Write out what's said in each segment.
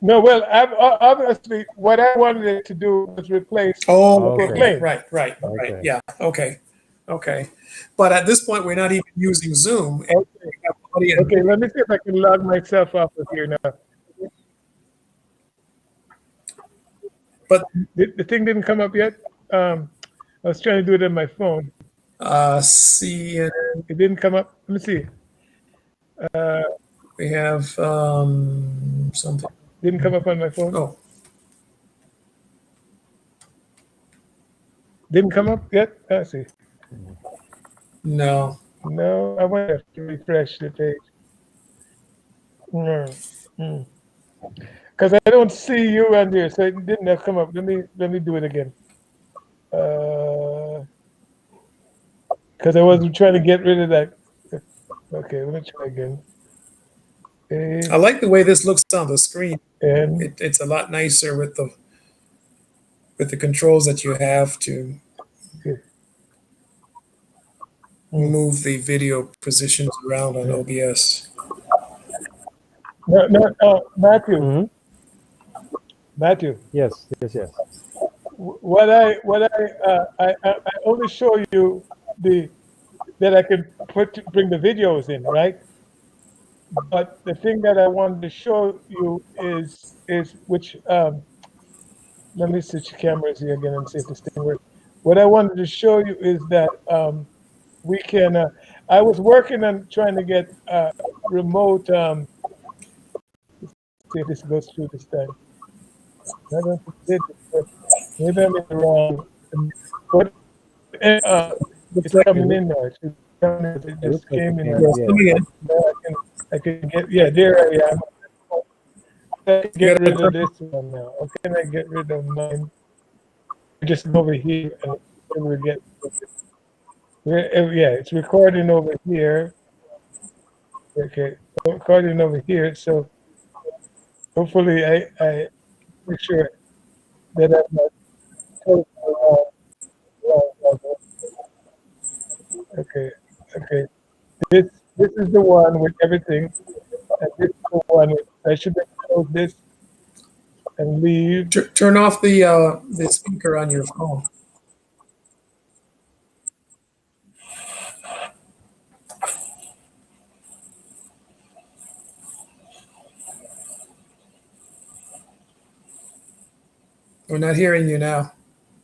No, well, obviously, what I wanted it to do was replace Proclaim. Right. Yeah. Okay. But at this point, we're not even using Zoom. Okay, let me see if I can log myself off of here now. But the thing didn't come up yet. I was trying to do it on my phone. See, it didn't come up. Let me see. We have something. Didn't come up on my phone. Oh, didn't come up yet. Let's see. No. I want to have to refresh the page. Because I don't see you on there, so it didn't come up. Let me do it again. Because I wasn't trying to get rid of that. Okay, let me try again. I like the way this looks on the screen. And it's a lot nicer with the controls that you have to move the video positions around on OBS. No, Matthew. Mm-hmm. Matthew. Yes. What I only show you that I can bring the videos in, right? But the thing that I wanted to show you is which let me switch cameras here again and see if this thing works. What I wanted to show you is that we can. I was working on trying to get remote. See if this goes through this time. I don't think it did. Maybe I'm in the wrong. But it's coming in now. It just came in. I can get there. I am. I can get rid of this one now. How can I get rid of mine? Just over here and we get. Yeah, it's recording over here. Okay, recording over here. So hopefully I make sure that I'm not. Okay. This is the one with everything, and this is the one I should close this and leave. Turn off the speaker on your phone. We're not hearing you now.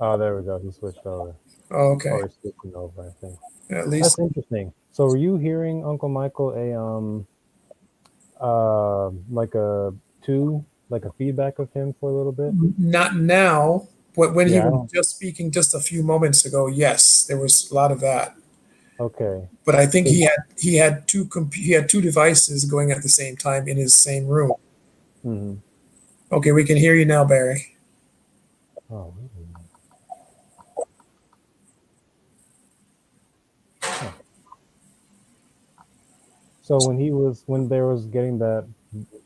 Oh, there we go. He switched over. Oh, okay. Or switching over, I think. At least that's interesting. So, were you hearing, Uncle Michael, like a feedback of him for a little bit? Not now. When he was just speaking just a few moments ago, yes, there was a lot of that. Okay. But I think he had two devices going at the same time in his same room. Mm-hmm. Okay, we can hear you now, Barry. Oh. Huh. So when they was getting that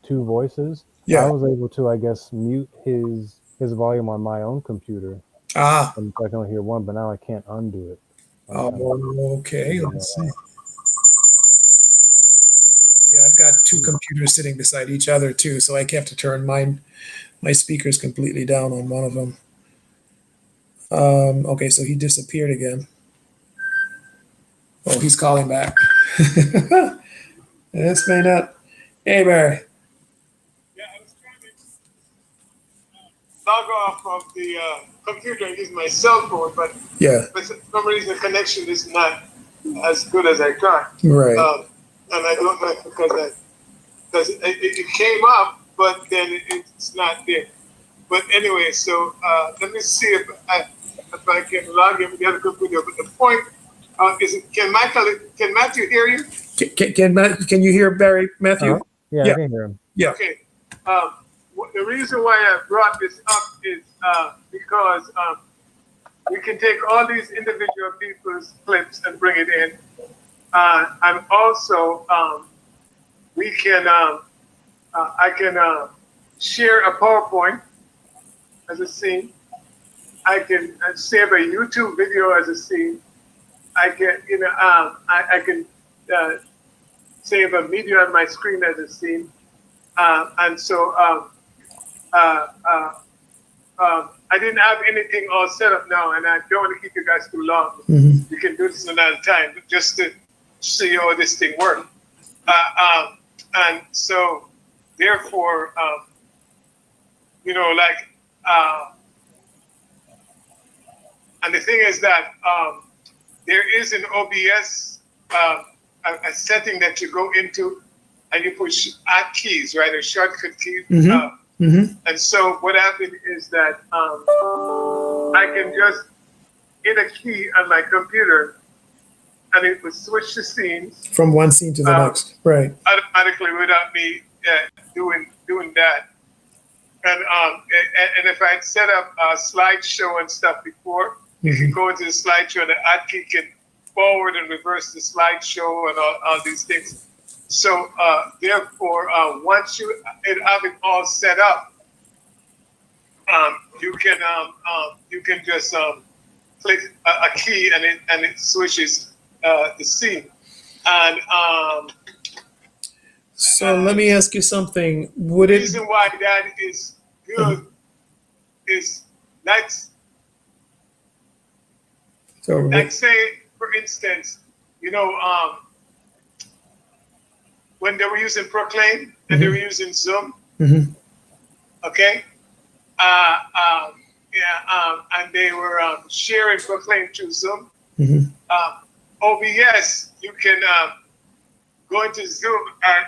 two voices, I was able to, I guess, mute his volume on my own computer. And I can only hear one, but now I can't undo it. Okay. Let's see. Yeah, I've got two computers sitting beside each other too, so I have to turn my speakers completely down on one of them. Okay, so he disappeared again. Oh, he's calling back. This may not. Hey, Barry. Yeah, I was trying to log off of the computer and use my cell phone, but for some reason the connection is not as good as I thought. Right. And I don't know if because it came up, but then it's not there. But anyway, so let me see if I can log in with the other computer. But the point is, can Matthew hear you? Can you hear Barry, Matthew? Yeah, I can hear him. Yeah. Okay. The reason why I brought this up is because we can take all these individual people's clips and bring it in. And also, we can, I can share a PowerPoint as a scene. I can save a YouTube video as a scene. I can, I can save a video on my screen as a scene. And so I didn't have anything all set up now, and I don't want to keep you guys too long. You can do this another time, but just to see how this thing works. And so, therefore, and the thing is that there is an OBS, a setting that you go into, and you push add keys, right, or shortcut keys. And so what happened is that I can just hit a key on my computer, and it would switch the scenes from one scene to the next, right? Automatically without me doing that. And if I'd set up a slideshow and stuff before, you can go into the slideshow, and the add key can forward and reverse the slideshow and all these things. So therefore, once you have it all set up, you can just click a key, and it switches the scene. And so let me ask you something. The reason why that is good is like say, for instance, when they were using Proclaim and they were using Zoom, okay, and they were sharing Proclaim through Zoom. OBS, you can go into Zoom and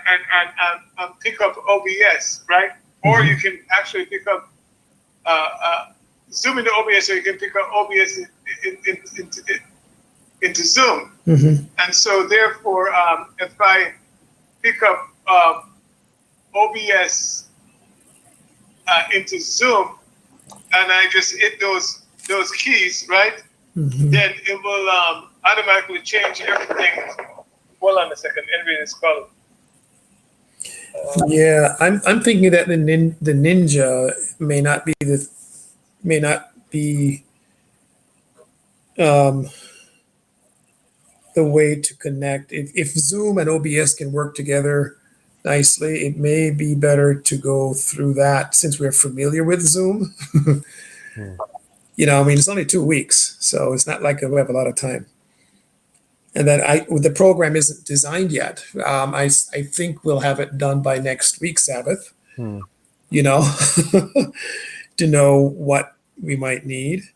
pick up OBS, right? Or you can actually pick up Zoom into OBS, or you can pick up OBS into Zoom. And so therefore, if I pick up OBS into Zoom, and I just hit those keys, right? Then it will automatically change everything. Hold on a second, Henry is calling. Yeah, I'm thinking that the Ninja may not be the way to connect. If Zoom and OBS can work together nicely, it may be better to go through that since we're familiar with Zoom. It's only 2 weeks, so it's not like we have a lot of time. And then the program isn't designed yet. I think we'll have it done by next week, Sabbath, to know what we might need.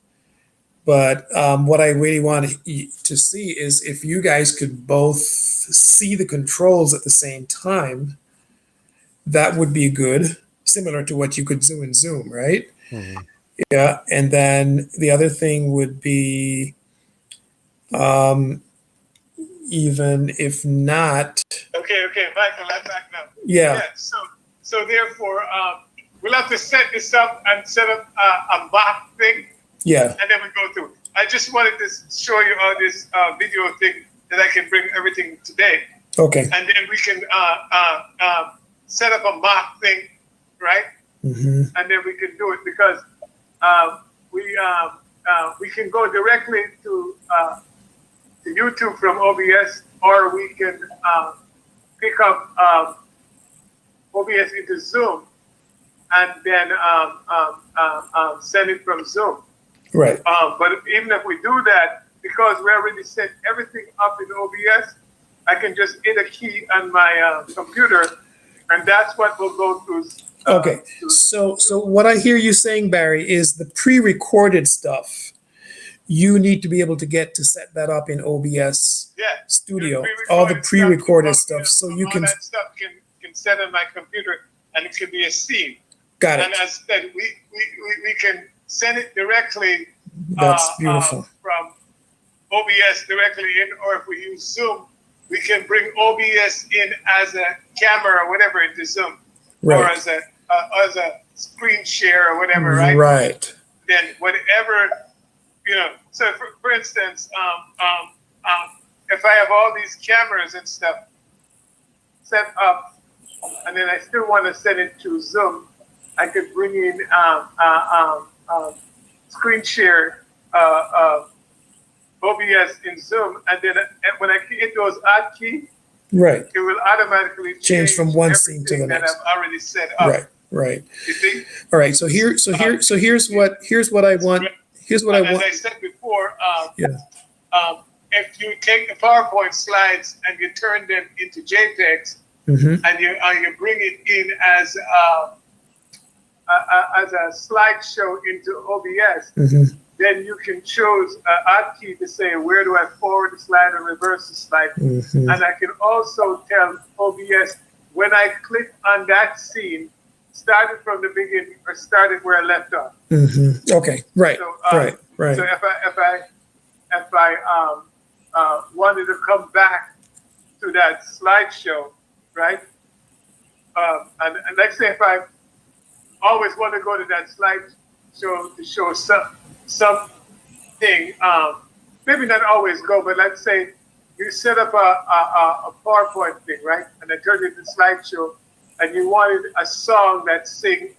But what I really want to see is if you guys could both see the controls at the same time, that would be good, similar to what you could do in Zoom, right? Yeah. And then the other thing would be, even if not. Okay, Michael, I'm back now. Yeah. So therefore, we'll have to set this up and set up a mock thing. Yeah. And then we go through. I just wanted to show you all this video thing that I can bring everything today. Okay. And then we can set up a mock thing, right? And then we can do it because we can go directly to YouTube from OBS, or we can pick up OBS into Zoom and then send it from Zoom. Right. But even if we do that, because we already set everything up in OBS, I can just hit a key on my computer, and that's what we'll go through. Okay. So what I hear you saying, Barry, is the pre-recorded stuff. You need to be able to get to set that up in OBS Studio, all the pre-recorded stuff, so you can. All that stuff can set on my computer, and it can be a scene. Got it. And as I said, we can send it directly. That's beautiful. From OBS directly in, or if we use Zoom, we can bring OBS in as a camera or whatever into Zoom, or as a screen share or whatever, right? Right. Then whatever. So for instance, if I have all these cameras and stuff set up, and then I still want to send it to Zoom, I could bring in screen share OBS in Zoom, and then when I hit those add key, right, it will automatically change from one scene to the next. That I've already set up. Right. Right. You see? All right. So here's what I want. Here's what I want. As I said before, Yeah. If you take the PowerPoint slides and you turn them into JPEGs, and you bring it in as a slideshow into OBS, then you can choose an odd key to say, where do I forward the slide or reverse the slide? And I can also tell OBS when I click on that scene, started from the beginning or started where I left off. Okay. Right. So, Right. So if I wanted to come back to that slideshow, right? And let's say if I always want to go to that slideshow to show something, maybe not always go, but let's say you set up a PowerPoint thing, right? And I turned it into slideshow, and you wanted a song that sing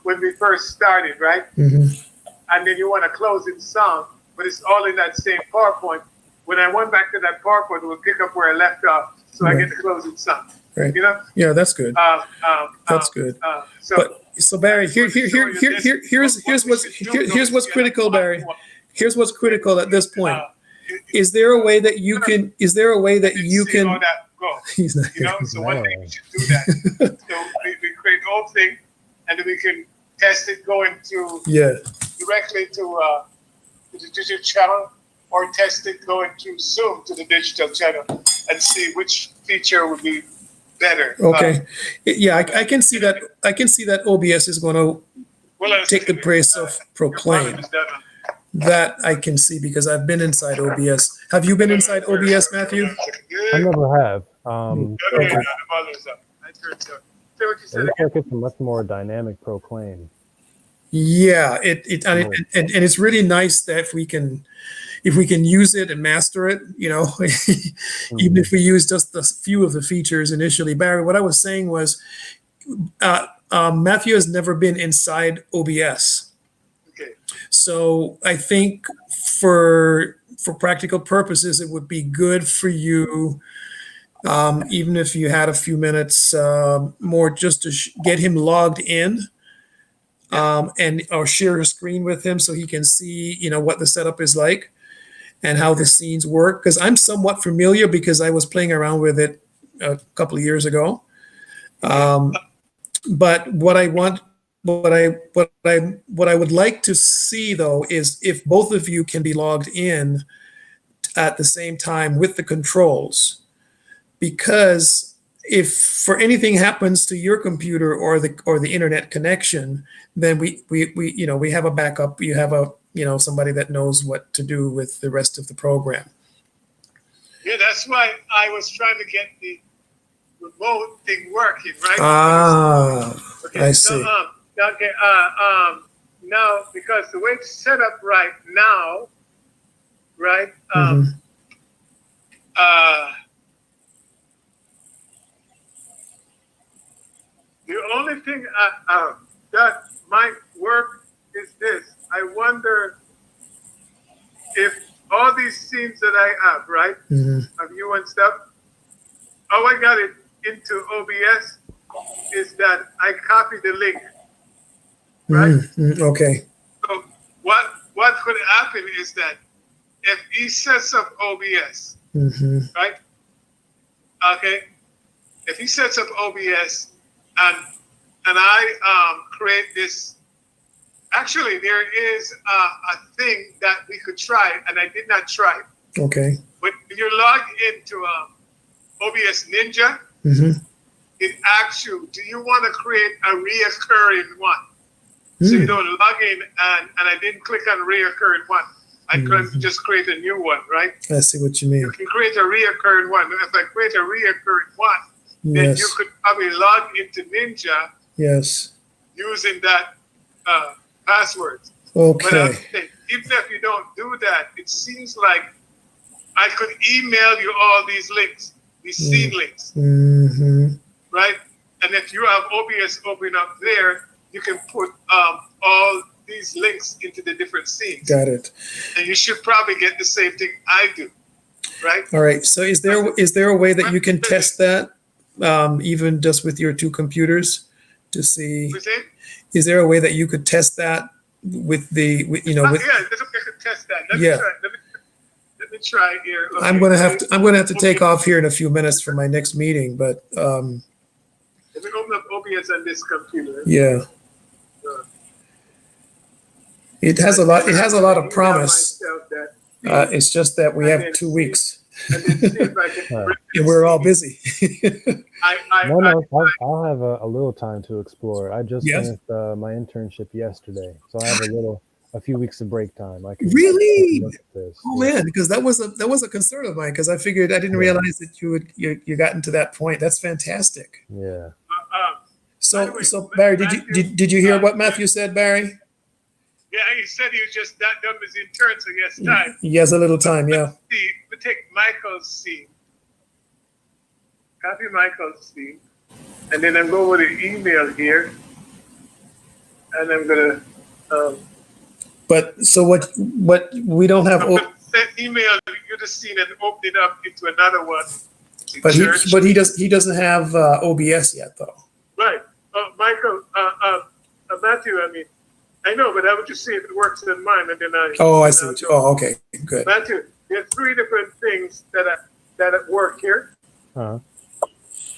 when we first started, right? And then you want a closing song, but it's all in that same PowerPoint. When I went back to that PowerPoint, it would pick up where I left off, so I get the closing song. Right. You know? Yeah, that's good. That's good. So Barry, here's what's critical, Barry. Here's what's critical at this point. Is there a way that you can? Is there a way that you can? How that go? He's not. You know, so one day we should do that. So we create the whole thing, and then we can test it going to directly to the digital channel, or test it going to Zoom to the digital channel, and see which feature would be better. Okay. I can see that. I can see that OBS is going to take the place of Proclaim. That I can see because I've been inside OBS. Have you been inside OBS, Matthew? I never have. It looks like it's a much more dynamic Proclaim. Yeah, and it's really nice that if we can use it and master it, you know, even if we use just a few of the features initially. Barry, what I was saying was, Matthew has never been inside OBS. Okay. So I think for practical purposes, it would be good for you, even if you had a few minutes more, just to get him logged in. And or share a screen with him so he can see, you know, what the setup is like and how the scenes work. Because I'm somewhat familiar because I was playing around with it a couple of years ago. But what I would like to see though is if both of you can be logged in at the same time with the controls, because if for anything happens to your computer or the internet connection, then we have a backup. You have somebody that knows what to do with the rest of the program. Yeah, that's why I was trying to get the remote thing working, right? I see. Now because the way it's set up right now, right? The only thing that might work is this. I wonder if all these scenes that I have, right, of you and stuff, how I got it into OBS is that I copy the link, right? Okay. So what could happen is that if he sets up OBS, right? Okay. If he sets up OBS and I create this. Actually, there is a thing that we could try, and I did not try. Okay. But when you log into OBS Ninja, it asks you, do you want to create a reoccurring one? So you don't log in, and I didn't click on reoccurring one. I could just create a new one, right? I see what you mean. You can create a reoccurring one. If I create a reoccurring one, then you could probably log into Ninja using that password. Okay. But even if you don't do that, it seems like I could email you all these links, these scene links, right? And if you have OBS open up there, you can put all these links into the different scenes. Got it. And you should probably get the same thing I do, right? All right. So is there a way that you can test that? even just with your two computers to see? Was it? Is there a way that you could test that with the, with, you know, with, Yeah, I could test that. Let Yeah. me try. Let me try here. Okay. I'm gonna have to take off here in a few minutes for my next meeting, but Let me open up OBS on this computer. yeah, Uh, it has a lot. It has a lot of promise. myself that It's just that we And have then 2 see- weeks, and then see if I can. Right. and we're all busy. No, I'll have a little time to explore it. I just Yes. finished my internship yesterday, so I have a few weeks of break time. I can Really? look at this. Oh Yeah. man, because that was a concern of mine because I figured I didn't Yeah. realize that you gotten to that point. That's fantastic. Yeah. So By the way, so Barry, Matthew, did you hear what Matthew said, Barry? Yeah, he said he was just that done his intern, so he has time. He has a little time, yeah. See, we take Michael's scene, copy Michael's scene, and then I'm going with an email here, and I'm gonna. But so what we don't have. I'm gonna send email you the scene and open it up into another one. But Church. he doesn't have OBS yet though. Right, Michael, Matthew. I mean, I know, but I would just see if it works in mine, and then I. Oh, I see. Okay, good. Matthew, there are three different things that work here. Uh-huh.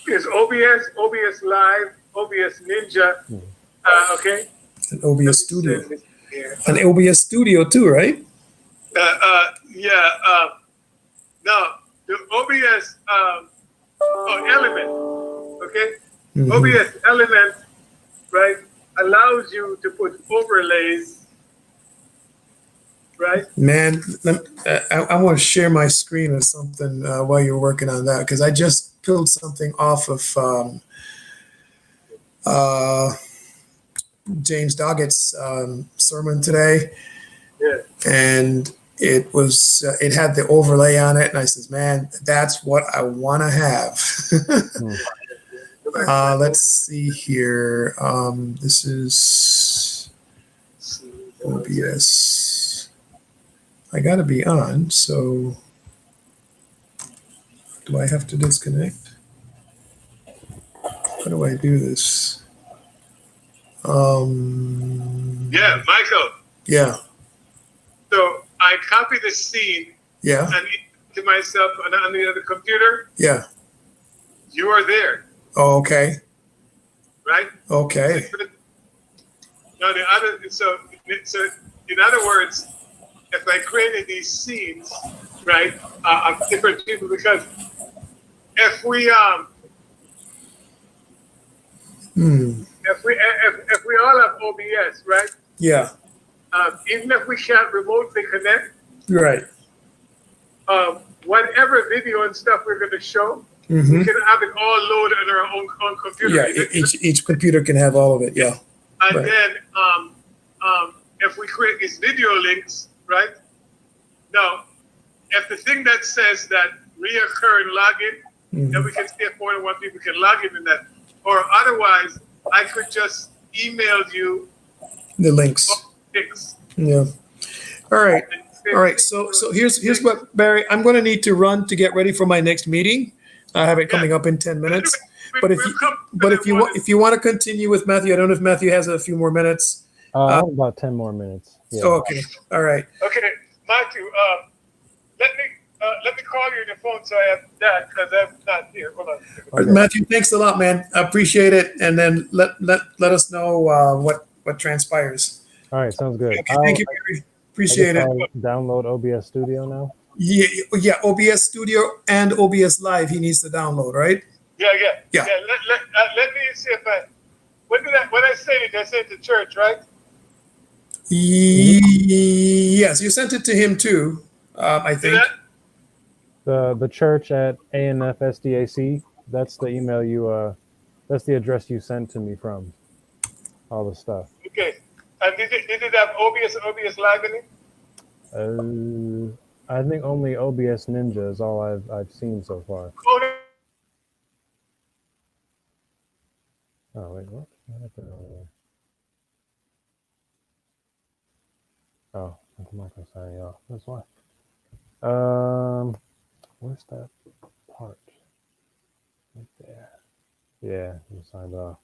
Is OBS Live, OBS Ninja, okay? An OBS Studio. Here. An OBS Studio too, right? Yeah. Now the OBS Element, okay? Mhm. OBS Element, right, allows you to put overlays, right? Man, I want to share my screen or something while you're working on that because I just pulled something off of James Doggett's sermon today, Yeah. and it had the overlay on it, and I says, "Man, that's what I want to have." Let's see here. This is OBS. I got to be on, so do I have to disconnect? How do I do this? Yeah, Michael. Yeah. So I copy the scene Yeah. and to myself on the other computer. Yeah. You are there, Oh, okay. right? Okay. No, the other. So in other words, if I created these scenes, right, of different people, because if we if we all have OBS, right? Yeah. Even if we can't remotely connect, Right. whatever video and stuff we're going to show, Mm-hmm. we can have it all loaded on our own computer. Yeah. Each computer can have all of it. Yeah. And Right. then if we create these video links, right? Now, if the thing that says that reoccurring login, then we can see if more than one people can log in that. Or otherwise, I could just email you The links. links. Yeah. All right. All right. So here's what, Barry, I'm going to need to run to get ready for my next meeting. I have it coming up in 10 minutes. But if you want to continue with Matthew, I don't know if Matthew has a few more minutes. I have about 10 more minutes. Yeah. Oh, okay. All right. Okay, Matthew, let me call you on your phone so I have that because I'm not here. Hold on. Okay. Matthew, thanks a lot, man. I appreciate it. And then let us know what transpires. All right, sounds good. Okay, thank you, Barry. Appreciate it. I'll download OBS Studio now. Yeah, OBS Studio and OBS Live. He needs to download, right? Yeah. Yeah. Let me see if when I sent it, I sent it to church, right? Yes, you sent it to him too. I think. The church at ANFSDAC. That's the email you. That's the address you sent to me from. All the stuff. Okay. And did it have OBS Live in it? I think only OBS Ninja is all I've seen so far. Oh wait, what happened over there? Oh, that's Michael signing off. That's why. Where's that part? Right there. Yeah, you signed off.